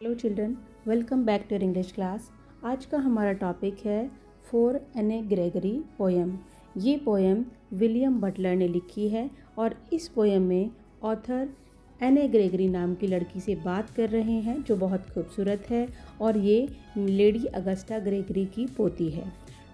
Hello children, welcome back to English class. आज का हमारा टॉपिक है फॉर एने ग्रेगरी पोएम। ये पोएम विलियम बटलर ने लिखी है और इस पोएम में ऑथर एने ग्रेगरी नाम की लड़की से बात कर रहे हैं जो बहुत खूबसूरत है और ये लेडी अगस्टा ग्रेगरी की पोती है।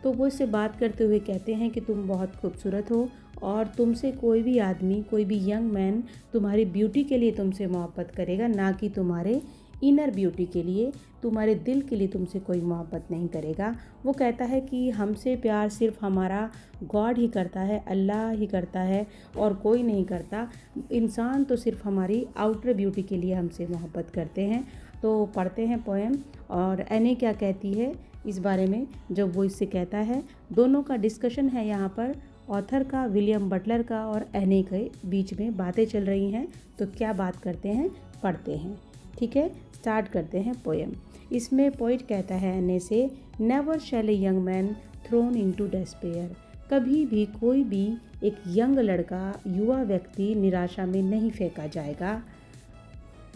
तो वो इससे बात करते हुए कहते हैं कि तुम बहुत खूबसूरत हो और तुमसे कोई भी आदमी, कोई भी यंग मैन तुम्हारी ब्यूटी के लिए तुमसे मोहब्बत करेगा, ना कि तुम्हारे इनर ब्यूटी के लिए, तुम्हारे दिल के लिए तुमसे कोई मोहब्बत नहीं करेगा। वो कहता है कि हमसे प्यार सिर्फ हमारा गॉड ही करता है, अल्लाह ही करता है और कोई नहीं करता। इंसान तो सिर्फ हमारी आउटर ब्यूटी के लिए हमसे मोहब्बत करते हैं। तो पढ़ते हैं पोएम और एने क्या कहती है इस बारे में जब वो इससे कहता है। दोनों का डिस्कशन है यहाँ पर, ऑथर का, विलियम बटलर का और एने के बीच में बातें चल रही हैं। तो क्या बात करते हैं, पढ़ते हैं। ठीक है, स्टार्ट करते हैं पोएम। इसमें पोइट कहता है एने से, never shall a young man thrown into despair. कभी भी कोई भी एक यंग लड़का, युवा व्यक्ति निराशा में नहीं फेंका जाएगा।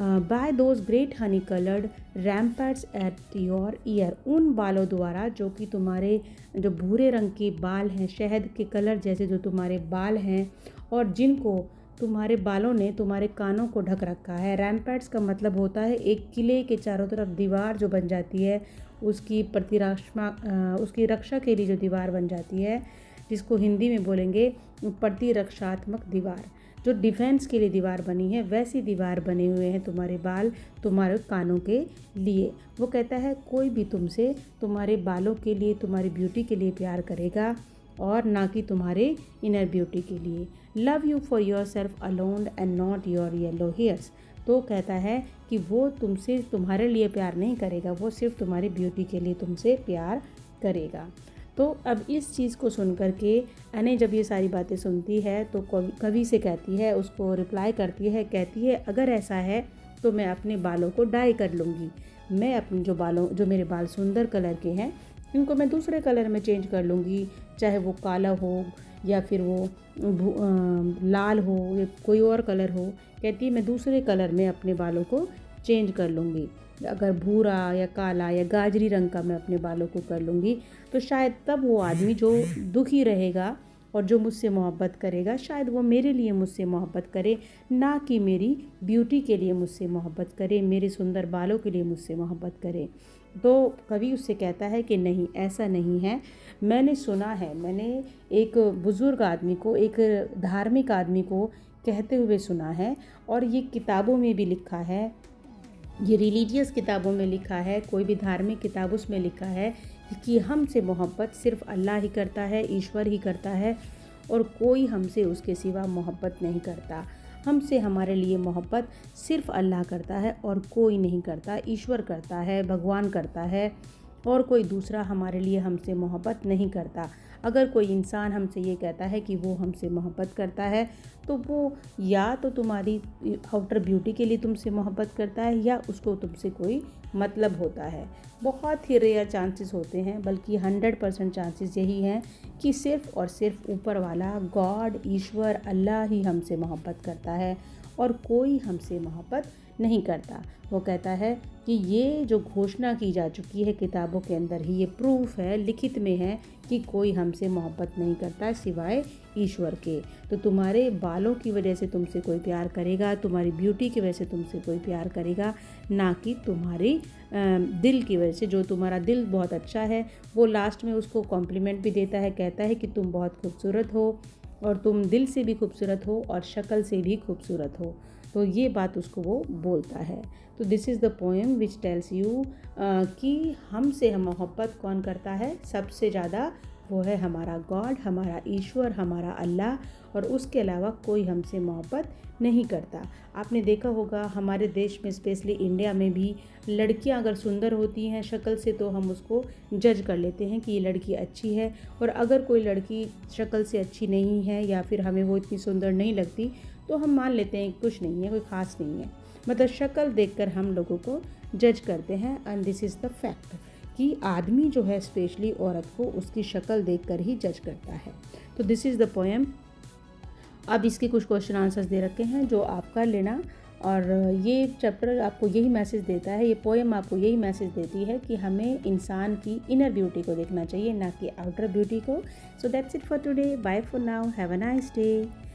By those great honey coloured ramparts at your ear. उन बालों द्वारा जो कि तुम्हारे जो भूरे रंग के बाल हैं, शहद के कलर जैसे जो तुम्हारे बाल हैं और जिनको तुम्हारे बालों ने तुम्हारे कानों को ढक रखा है। रैम्पर्ट्स का मतलब होता है एक किले के चारों तरफ दीवार जो बन जाती है, उसकी उसकी रक्षा के लिए जो दीवार बन जाती है, जिसको हिंदी में बोलेंगे प्रतिरक्षात्मक दीवार। जो डिफेंस के लिए दीवार बनी है, वैसी दीवार बने हुए हैं तुम्हारे बाल तुम्हारे कानों के लिए। वो कहता है कोई भी तुमसे तुम्हारे बालों के लिए, तुम्हारी ब्यूटी के लिए प्यार करेगा और ना कि तुम्हारे इनर ब्यूटी के लिए। Love you for your self alone and not your yellow hairs. तो कहता है कि वो तुमसे तुम्हारे लिए प्यार नहीं करेगा, वो सिर्फ तुम्हारी ब्यूटी के लिए तुमसे प्यार करेगा। तो अब इस चीज़ को सुन कर के एने जब ये सारी बातें सुनती है तो कवि से कहती है, उसको रिप्लाई करती है, कहती है अगर ऐसा है तो मैं अपने बालों को डाई कर लूँगी। मैं अपने जो मेरे बाल सुंदर कलर के हैं, इनको मैं दूसरे कलर में चेंज कर लूँगी, चाहे वो काला हो या फिर वो लाल हो या कोई और कलर हो। कहती है मैं दूसरे कलर में अपने बालों को चेंज कर लूँगी। अगर भूरा या काला या गाजरी रंग का मैं अपने बालों को कर लूँगी तो शायद तब वो आदमी जो दुखी रहेगा और जो मुझसे मोहब्बत करेगा, शायद वो मेरे लिए मुझसे मोहब्बत करे, ना कि मेरी ब्यूटी के लिए मुझसे मोहब्बत करे, मेरे सुंदर बालों के लिए मुझसे मोहब्बत करे। तो कवि उससे कहता है कि नहीं, ऐसा नहीं है। मैंने सुना है, मैंने एक बुज़ुर्ग आदमी को, एक धार्मिक आदमी को कहते हुए सुना है और ये किताबों में भी लिखा है, ये रिलीजियस किताबों में लिखा है, कोई भी धार्मिक किताब उसमें लिखा है कि हमसे मोहब्बत सिर्फ अल्लाह ही करता है, ईश्वर ही करता है और कोई हमसे उसके सिवा मोहब्बत नहीं करता। हमसे हमारे लिए मोहब्बत सिर्फ अल्लाह करता है और कोई नहीं करता, ईश्वर करता है, भगवान करता है और कोई दूसरा हमारे लिए हमसे मोहब्बत नहीं करता। अगर कोई इंसान हमसे ये कहता है कि वो हमसे मोहब्बत करता है तो वो या तो तुम्हारी आउटर ब्यूटी के लिए तुमसे मोहब्बत करता है या उसको तुमसे कोई मतलब होता है। बहुत ही रेयर चांसेस होते हैं, बल्कि 100% चांसेस यही हैं कि सिर्फ़ और सिर्फ ऊपर वाला गॉड, ईश्वर, अल्लाह ही हमसे मोहब्बत करता है और कोई हमसे मोहब्बत नहीं करता। वो कहता है कि ये जो घोषणा की जा चुकी है किताबों के अंदर ही, ये प्रूफ है, लिखित में है कि कोई हमसे मोहब्बत नहीं करता सिवाय ईश्वर के। तो तुम्हारे बालों की वजह से तुमसे कोई प्यार करेगा, तुम्हारी ब्यूटी की वजह से तुमसे कोई प्यार करेगा, ना कि तुम्हारी दिल की वजह से। जो तुम्हारा दिल बहुत अच्छा है, वो लास्ट में उसको कॉम्प्लीमेंट भी देता है, कहता है कि तुम बहुत खूबसूरत हो और तुम दिल से भी खूबसूरत हो और शक्ल से भी खूबसूरत हो। तो ये बात उसको वो बोलता है। तो this is the poem which tells you कि हमसे हम मोहब्बत कौन करता है सबसे ज़्यादा, वो है हमारा गॉड, हमारा ईश्वर, हमारा अल्लाह, और उसके अलावा कोई हमसे मोहब्बत नहीं करता। आपने देखा होगा हमारे देश में, स्पेशली इंडिया में भी, लड़कियां अगर सुंदर होती हैं शक्ल से तो हम उसको जज कर लेते हैं कि ये लड़की अच्छी है, और अगर कोई लड़की शक्ल से अच्छी नहीं है या फिर हमें वो इतनी सुंदर नहीं लगती तो हम मान लेते हैं कुछ नहीं है, कोई ख़ास नहीं है। मतलब शक्ल देखकर हम लोगों को जज करते हैं, and this is the fact कि आदमी जो है स्पेशली औरत को उसकी शक्ल देखकर ही जज करता है। तो दिस इज़ द पोएम। अब इसके कुछ क्वेश्चन आंसर्स दे रखे हैं जो आप कर लेना। और ये चैप्टर आपको यही मैसेज देता है, ये पोएम आपको यही मैसेज देती है कि हमें इंसान की इनर ब्यूटी को देखना चाहिए, ना कि आउटर ब्यूटी को। So that's it for today, bye for now, have a nice day.